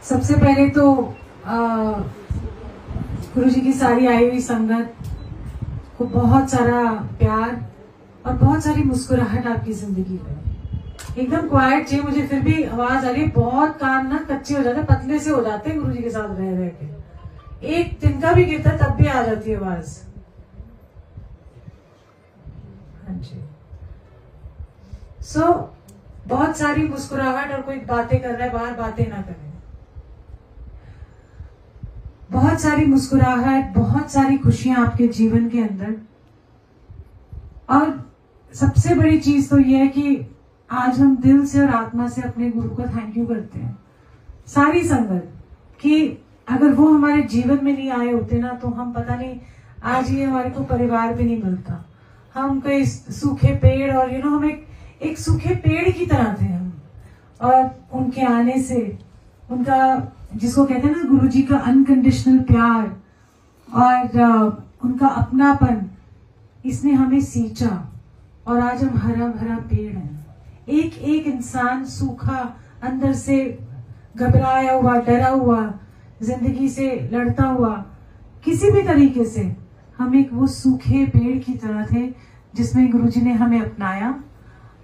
सबसे पहले तो गुरु जी की सारी आई हुई संगत को बहुत सारा प्यार और बहुत सारी मुस्कुराहट आपकी जिंदगी में। एकदम क्वाइट चाहिए, मुझे फिर भी आवाज आ रही है। बहुत कान ना कच्चे हो जाते, पतले से हो जाते हैं गुरु जी के साथ रह रह के। एक तिनका भी गिरता तब भी आ जाती है आवाज। हाँ जी। बहुत सारी मुस्कुराहट और कोई बातें कर रहा है, बाहर बातें ना करें। बहुत सारी मुस्कुराहट, बहुत सारी खुशियां आपके जीवन के अंदर। और सबसे बड़ी चीज तो यह है कि आज हम दिल से और आत्मा से अपने गुरु को थैंक यू करते हैं, सारी संगत, कि अगर वो हमारे जीवन में नहीं आए होते ना तो हम पता नहीं आज ये हमारे को परिवार भी नहीं मिलता। हम कई सूखे पेड़ और हम एक सूखे पेड़ की तरह थे हम। और उनके आने से उनका, जिसको कहते हैं ना गुरु जी का अनकंडीशनल प्यार और उनका अपनापन, इसने हमें सींचा और आज हम हरा भरा पेड़ हैं। एक एक इंसान सूखा, अंदर से घबराया हुआ, डरा हुआ, जिंदगी से लड़ता हुआ, किसी भी तरीके से हम एक वो सूखे पेड़ की तरह थे जिसमें गुरुजी ने हमें अपनाया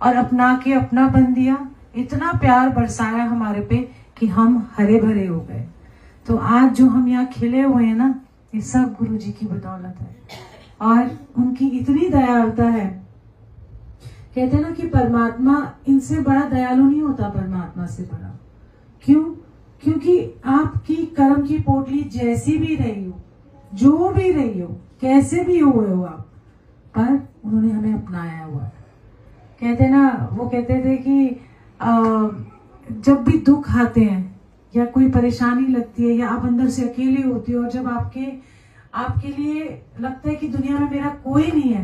और अपना के अपना बन दिया। इतना प्यार बरसाया हमारे पे कि हम हरे भरे हो गए। तो आज जो हम यहाँ खिले हुए हैं ना, ये सब गुरुजी की बदौलत है और उनकी इतनी दयालुता है। कहते हैं ना कि परमात्मा इनसे बड़ा दयालु नहीं होता, परमात्मा से बड़ा। क्यों? क्योंकि आपकी कर्म की पोटली जैसी भी रही हो, जो भी रही हो, कैसे भी हुए हो आप, पर उन्होंने हमें अपनाया हुआ है। कहते ना, वो कहते थे कि जब भी दुख आते हैं या कोई परेशानी लगती है या आप अंदर से अकेले होते हो और जब आपके लिए लगता है कि दुनिया में मेरा कोई नहीं है,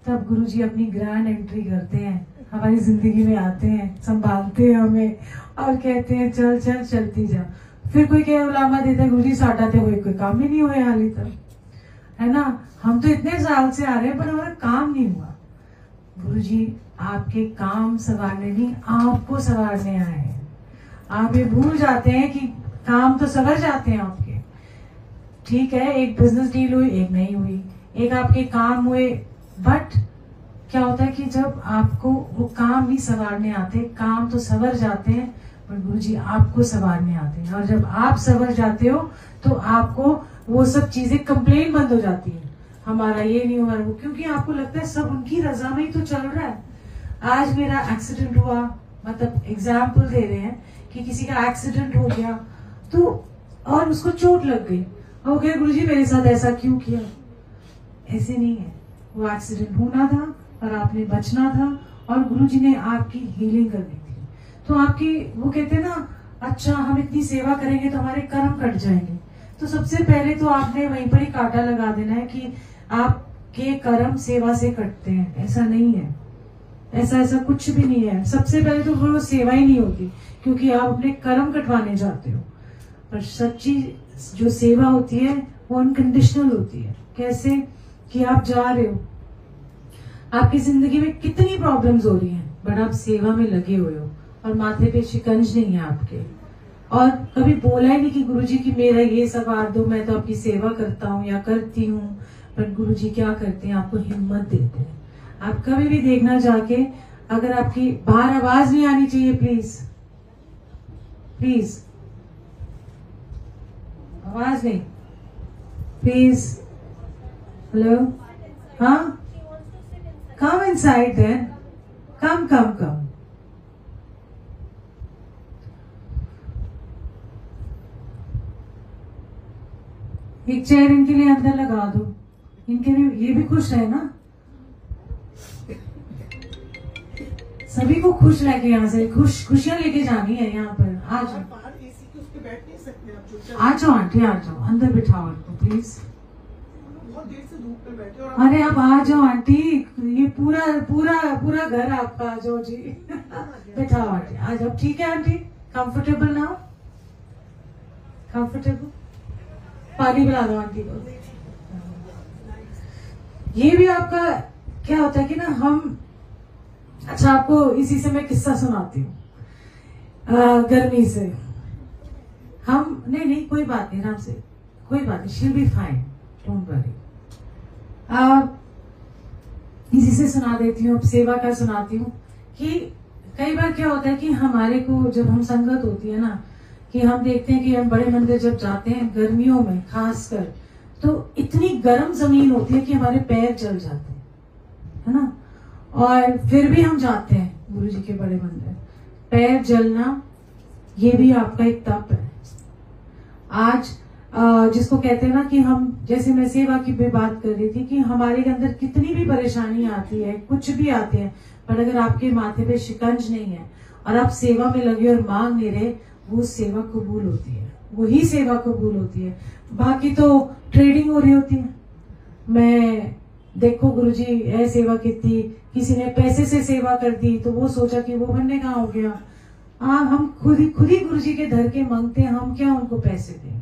तब गुरुजी अपनी ग्रैंड एंट्री करते हैं, हमारी जिंदगी में आते हैं, संभालते हैं हमें और कहते हैं चल चल चलती जा। फिर कोई क्या उलामा देता है, गुरुजी साटा थे, कोई काम ही नहीं हुआ हाल तक, है ना। हम तो इतने साल से आ रहे हैं पर हमारा काम नहीं हुआ। गुरुजी आपके काम संवारने नहीं, आपको संवारने आए हैं। आप ये भूल जाते हैं कि काम तो संवर जाते हैं आपके। ठीक है, एक बिजनेस डील हुई, एक नहीं हुई, एक आपके काम हुए, बट क्या होता है कि जब आपको वो काम नहीं संवारने आते, काम तो संवर जाते हैं पर गुरुजी आपको संवारने आते हैं। और जब आप संवर जाते हो तो आपको वो सब चीजें कंप्लेन बंद हो जाती है, हमारा ये नहीं हुआ वो, क्योंकि आपको लगता है सब उनकी रजा में ही तो चल रहा है। आज मेरा एक्सीडेंट हुआ, मतलब एग्जाम्पल दे रहे हैं कि किसी का एक्सीडेंट हो गया तो और उसको चोट लग गई और वो कहे गुरुजी मेरे साथ ऐसा क्यों किया। ऐसे नहीं है, वो एक्सीडेंट होना था और आपने बचना था और गुरुजी ने आपकी हीलिंग करनी थी। तो आपकी, वो कहते हैं ना, अच्छा हम इतनी सेवा करेंगे तो हमारे कर्म कट जाएंगे। तो सबसे पहले तो आपने वहीं पर ही कांटा लगा देना है कि आपके कर्म सेवा से कटते हैं। ऐसा नहीं है, ऐसा कुछ भी नहीं है। सबसे पहले तो वो सेवा ही नहीं होती क्योंकि आप अपने कर्म कटवाने जाते हो। पर सच्ची जो सेवा होती है वो अनकंडीशनल होती है। कैसे? कि आप जा रहे हो, आपकी जिंदगी में कितनी प्रॉब्लम्स हो रही हैं, बट आप सेवा में लगे हुए हो और माथे पे शिकंज नहीं है आपके, और कभी बोला ही नहीं कि गुरुजी की मेरा ये सवार दो, मैं तो आपकी सेवा करता हूँ या करती हूँ। पर गुरुजी क्या करते हैं, आपको हिम्मत देते हैं। आप कभी भी देखना जाके, अगर आपकी बाहर आवाज नहीं आनी चाहिए, प्लीज प्लीज आवाज नहीं, प्लीज। हेलो, हाँ, come inside then, come। एक चेयर इनके लिए अंदर लगा दो, इनके भी, ये भी खुश है ना। सभी को खुश लेके यहाँ से खुशियां लेके जानी है यहाँ पर। आ जाओ आंटी, आ जाओ, अंदर बिठाओ उनको प्लीज। अरे आप आ जाओ आंटी, ये पूरा घर आपका, आ जाओ जी। बिठाओ आंटी, आ जाओ। ठीक है आंटी, कंफर्टेबल नाउ, कंफर्टेबल। पानी पिला दो आंटी को। ये भी आपका क्या होता है कि ना, हम, अच्छा आपको इसी से मैं किस्सा सुनाती हूँ गर्मी से। हम नहीं कोई बात नहीं, आराम से, कोई बात नहीं, she be fine, don't worry. इसी से सुना देती हूँ, अब सेवा का सुनाती हूँ कि कई बार क्या होता है कि हमारे को जब हम संगत होती है ना, कि हम देखते हैं कि हम बड़े मंदिर जब जाते हैं गर्मियों में खासकर, तो इतनी गर्म जमीन होती है कि हमारे पैर जल जाते हैं, है ना, और फिर भी हम जाते हैं गुरु जी के बड़े मंदिर। पैर जलना ये भी आपका एक तप है। आज जिसको कहते हैं ना कि हम, जैसे मैं सेवा की भी बात कर रही थी कि हमारे अंदर कितनी भी परेशानी आती है, कुछ भी आते हैं, पर अगर आपके माथे पे शिकंज नहीं है और आप सेवा में लगे और मांग नहीं रहे, वो सेवा कबूल होती है, वही सेवा कबूल होती है। बाकी तो ट्रेडिंग हो रही होती है। मैं देखो गुरुजी है सेवा कितनी, किसी ने पैसे से सेवा कर दी तो वो सोचा कि वो बनने कहाँ हो गया। हम खुद ही गुरुजी के धर के मांगते हैं, हम क्या उनको पैसे देंगे,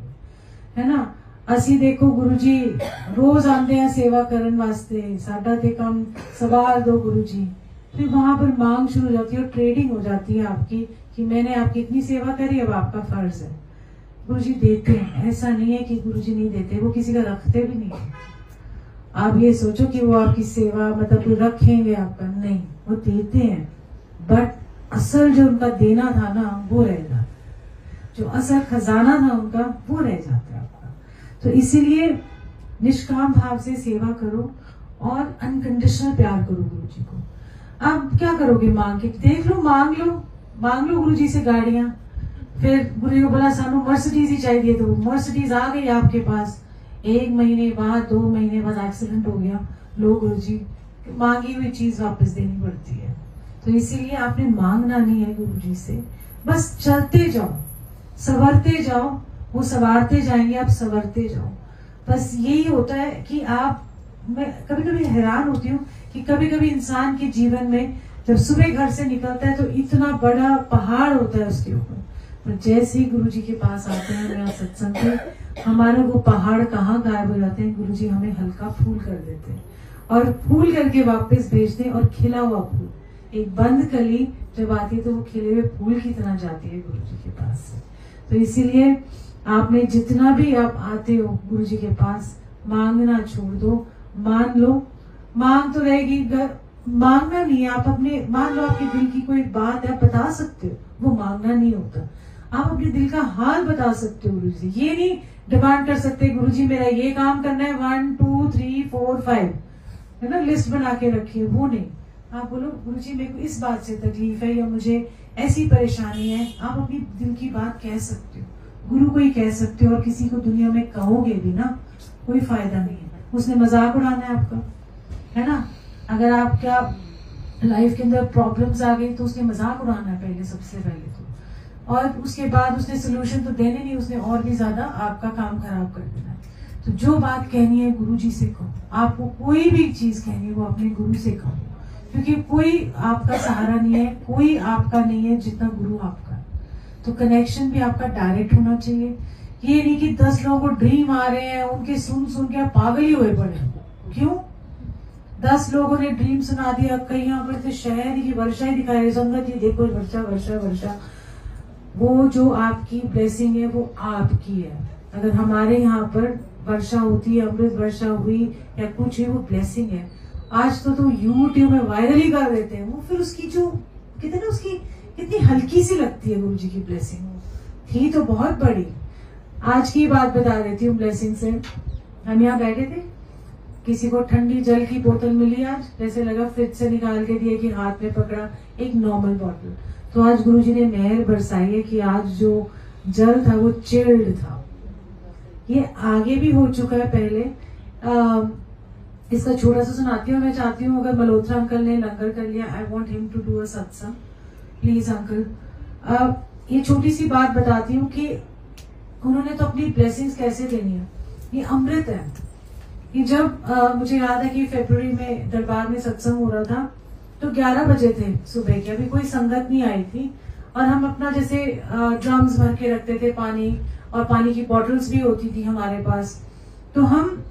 है ना। असी देखो गुरुजी रोज आते हैं सेवा करने वास्ते, साडा ते काम सवाल दो गुरुजी, फिर वहां पर मांग शुरू हो जाती है और ट्रेडिंग हो जाती है आपकी कि मैंने आपकी इतनी सेवा करी, अब आपका फर्ज है। गुरुजी देते हैं, ऐसा नहीं है कि गुरुजी नहीं देते, वो किसी का रखते भी नहीं है। आप ये सोचो कि वो आपकी सेवा मतलब रखेंगे आपका, नहीं, वो देते हैं, बट असल जो उनका देना था ना वो रह जाता, जो असल खजाना था उनका वो रह जाता है आपका। तो इसीलिए निष्काम भाव से सेवा करो और अनकंडीशनल प्यार करो गुरु जी को। अब क्या करोगे, मांग के देख लो, मांग लो गुरु जी से गाड़ियां, फिर गुरु जी को बोला सानू मर्सिडीज ही चाहिए, तो मर्सिडीज आ गई आपके पास। 1 महीने बाद 2 महीने बाद एक्सीडेंट हो गया, लो गुरु जी, मांगी हुई चीज वापस देनी पड़ती है। तो इसीलिए आपने मांगना नहीं है गुरु जी से, बस चलते जाओ, संवरते जाओ, वो संवारते जाएंगे, आप संवरते जाओ। बस यही होता है कि आप, मैं कभी कभी हैरान होती हूँ कि कभी कभी इंसान के जीवन में जब सुबह घर से निकलता है तो इतना बड़ा पहाड़ होता है उसके ऊपर, पर जैसे ही गुरु जी के पास आते हैं मेरा सत्संग में, हमारा वो पहाड़ कहाँ गायब हो जाते हैं, गुरु जी हमें हल्का फूल कर देते हैं और फूल करके वापस भेजते हैं। और खिला हुआ फूल, एक बंद कली जब आती है तो वो खिले हुए फूल की तरह जाती है गुरु जी के पास से। तो इसीलिए आपने जितना भी आप आते हो गुरु जी के पास, मांगना छोड़ दो, मान लो। मांग तो रहेगी, मांगना नहीं है, आप अपने, मान लो आपके दिल की कोई बात है, बता सकते हो, वो मांगना नहीं होता। आप अपने दिल का हाल बता सकते हो गुरु जी, ये नहीं डिमांड कर सकते गुरु जी मेरा ये काम करना है 1 2 3 4 5, है ना, लिस्ट बना के रखिए, वो नहीं। आप बोलो गुरु जी मेरे को इस बात से तकलीफ है या मुझे ऐसी परेशानी है, आप अपनी दिल की बात कह सकते हो, गुरु को ही कह सकते हो। और किसी को दुनिया में कहोगे भी ना, कोई फायदा नहीं है, उसने मजाक उड़ाना है आपका, है ना। अगर आपका लाइफ के अंदर प्रॉब्लम्स आ गई तो उसने मजाक उड़ाना है पहले, सबसे पहले तो, और उसके बाद उसने सोल्यूशन तो देने नहीं, उसने और भी ज्यादा आपका काम खराब कर देना है। तो जो बात कहनी है गुरु जी से कहो, आपको कोई भी चीज कहनी है वो अपने गुरु से कहो, क्योंकि कोई आपका सहारा नहीं है, कोई आपका नहीं है जितना गुरु आपका है। तो कनेक्शन भी आपका डायरेक्ट होना चाहिए। ये नहीं कि 10 लोगों को ड्रीम आ रहे हैं, उनके सुन के आप पागल ही हुए पड़े। क्यों? 10 लोगों ने ड्रीम सुना दिया, कहीं यहाँ पर तो शहर की वर्षा ही दिखा रही, संगत जी देखो वर्षा वर्षा वर्षा। वो जो आपकी ब्लेसिंग है वो आपकी है। अगर हमारे यहाँ पर वर्षा होती है, अमृत वर्षा हुई या कुछ है, वो ब्लेसिंग है। आज तो यूट्यूब में वायरल ही कर देते हैं वो, फिर उसकी जो कहते हैं ना, उसकी कितनी हल्की सी लगती है गुरु जी की ब्लेसिंग, थी तो बहुत बड़ी। आज की बात बता देती हूँ ब्लेसिंग से। हम यहाँ बैठे थे, किसी को ठंडी जल की बोतल मिली, आज जैसे लगा फ्रिज से निकाल के दिए कि हाथ में पकड़ा एक नॉर्मल बॉटल। तो आज गुरुजी ने मेहर बरसाई है कि आज जो जल था वो चिल्ड था। ये आगे भी हो चुका है पहले। इसका छोटा सा सुनाती हूँ। मैं चाहती हूँ अगर मल्होत्रा अंकल ने लंगर कर लिया, I want him to do a satsang, please uncle. ये छोटी सी बात बताती हूँ कि उन्होंने तो अपनी ब्लेसिंग्स कैसे देनी है, ये अमृत है। कि जब मुझे याद है कि फरवरी में दरबार में सत्संग हो रहा था, तो 11 बजे थे सुबह के, अभी कोई संगत नहीं आई थी, और हम अपना जैसे ड्रम्स भर के रखते थे पानी, और पानी की बॉटल्स भी होती थी हमारे पास, तो हम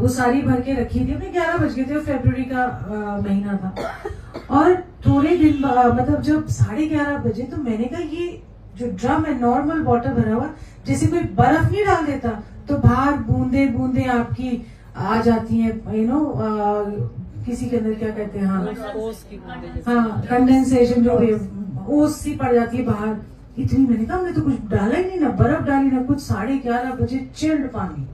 वो सारी भर के रखी थी। अपने 11 बज गए थे, फरवरी का महीना था, और थोड़े दिन मतलब जब 11:30 बजे, तो मैंने कहा जो ड्रम है नॉर्मल वाटर भरा हुआ, जैसे कोई बर्फ नहीं डाल देता तो बाहर बूंदे बूंदे आपकी आ जाती है, किसी के अंदर क्या कहते हैं, हाँ कंडेंसेशन जो भी ओस सी पड़ जाती है बाहर। इतनी, मैंने कहा हमने तो कुछ डाला ही नहीं, ना बर्फ डाली ना कुछ। 11:30 बजे चिल्ड पानी।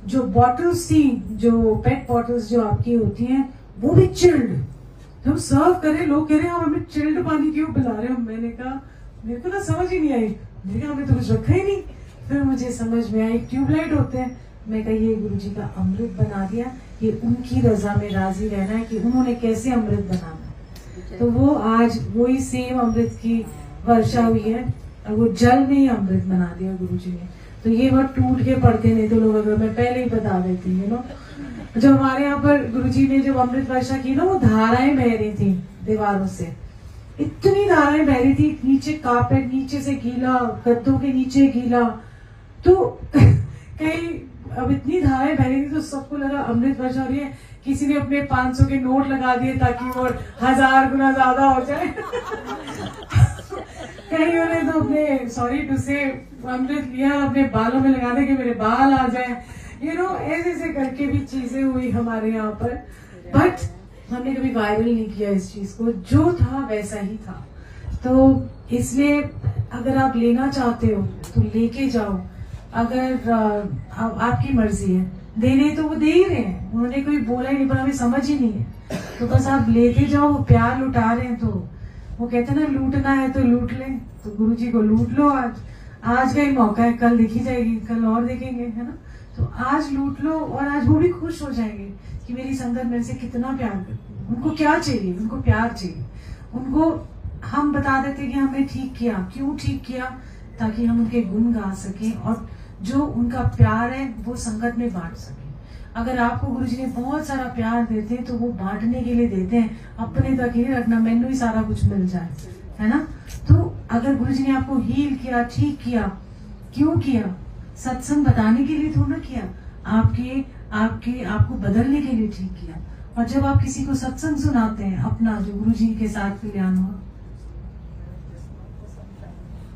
जो बॉटल्स थी, जो पेट बॉटल्स जो आपकी होती हैं, वो भी चिल्ड। हम सर्व करें, लोग कह रहे हैं आप हमें चिल्ड पानी क्यों पिला रहे हो। मैंने कहा मेरे को ना समझ ही नहीं आई, मैंने कहा हमने तो कुछ रखा ही नहीं। फिर मुझे समझ में आई ट्यूबलाइट होते हैं। मैं कहा ये गुरुजी का अमृत बना दिया, ये उनकी रजा में राजी रहना है कि उन्होंने कैसे अमृत बनाना। तो वो आज वही सेम अमृत की वर्षा हुई है, और वो जल में ही अमृत बना दिया गुरुजी ने। तो ये बहुत टूट के पड़ते नहीं तो लोग, अगर मैं पहले ही बता देती हूँ ना। जब हमारे यहाँ पर गुरुजी ने जब अमृत वर्षा की ना, वो धाराएं बह रही थी दीवारों से, इतनी धाराएं बह रही थी, नीचे कारपेट नीचे से गीला, गद्दों के नीचे गीला। तो कहीं अब इतनी धाराएं बह रही थी तो सबको लगा अमृत वर्षा हो रही है। किसी ने अपने 500 के नोट लगा दिए ताकि वो 1000 गुना ज्यादा हो जाए। कहीं ने तो अपने, सॉरी टू से, अमृत लिया अपने बालों में लगा दे कि मेरे बाल आ जाए, ऐसे करके भी चीजें हुई हमारे यहाँ पर। बट हमने कभी वायरल नहीं किया इस चीज को, जो था वैसा ही था। तो इसलिए अगर आप लेना चाहते हो तो लेके जाओ, अगर आपकी मर्जी है। देने तो वो दे ही रहे हैं, उन्होंने कोई बोला ही नहीं, पर हमें समझ ही नहीं है, तो बस आप लेते जाओ। वो प्यार लुटा रहे हैं, तो वो कहते हैं ना लूटना है तो लूट ले, तो गुरुजी को लूट लो। आज का ही मौका है, कल देखी जाएगी, कल और देखेंगे, है ना। तो आज लूट लो, और आज वो भी खुश हो जाएंगे कि मेरी संगत मेरे से कितना प्यार करती है। उनको क्या चाहिए, उनको प्यार चाहिए। उनको हम बता देते कि हमने ठीक किया, क्यों ठीक किया, ताकि हम उनके गुण गा सकें, और जो उनका प्यार है वो संगत में बांट सके। अगर आपको गुरुजी ने बहुत सारा प्यार देते हैं तो वो बांटने के लिए देते हैं, अपने तक ही रखना, मैनू ही सारा कुछ मिल जाए, है ना। तो अगर गुरुजी ने आपको हील किया, ठीक किया, क्यों किया? सत्संग बताने के लिए थोड़ा किया, आपको बदलने के लिए ठीक किया। और जब आप किसी को सत्संग सुनाते हैं अपना, जो गुरुजी के साथ कल्याण हुआ,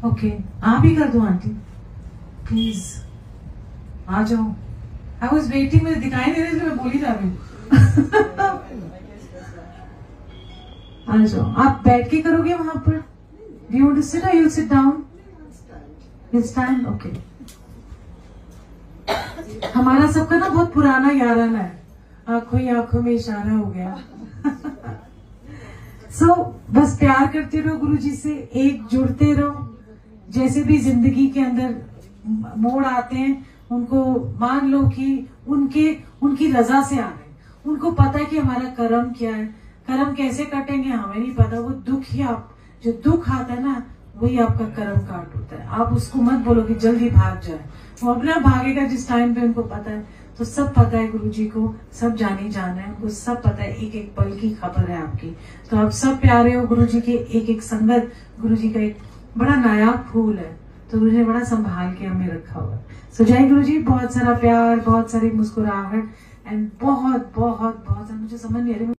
ओके आप ही कर दो आंटी प्लीज, आ जाओ। आई वॉज वेटिंग, मुझे दिखाई नहीं रही, मैं बोली जा रही हूँ। आ जाओ। आप बैठ के करोगे वहां पर? Do you want to sit or you'll sit down? It's time, okay. हमारा सबका ना बहुत पुराना याराना है, आंखों ही आंखों में इशारा हो गया। बस प्यार करते रहो गुरुजी से, एक जुड़ते रहो। जैसे भी जिंदगी के अंदर मोड़ आते हैं, उनको मान लो कि उनकी रजा से आ रहे। उनको पता है कि हमारा कर्म क्या है, कर्म कैसे कटेंगे हमें नहीं पता। वो दुख ही, आप जो दुख आता है ना, वही आपका कर्म काट होता है। आप उसको मत बोलो कि जल्दी भाग जाए, वो अपना भागेगा जिस टाइम पे उनको पता है। तो सब पता है गुरुजी को, सब जाने जाना है, उनको सब पता है, एक एक पल की खबर है आपकी। तो आप सब प्यारे हो गुरुजी के, एक एक संगत गुरुजी का एक बड़ा नायाब फूल है, तो गुरुजी ने बड़ा संभाल के हमें रखा हुआ है। सो जय गुरुजी, बहुत सारा प्यार, बहुत सारी मुस्कुराहट, एंड बहुत बहुत बहुत, मुझे समझ नहीं आ रही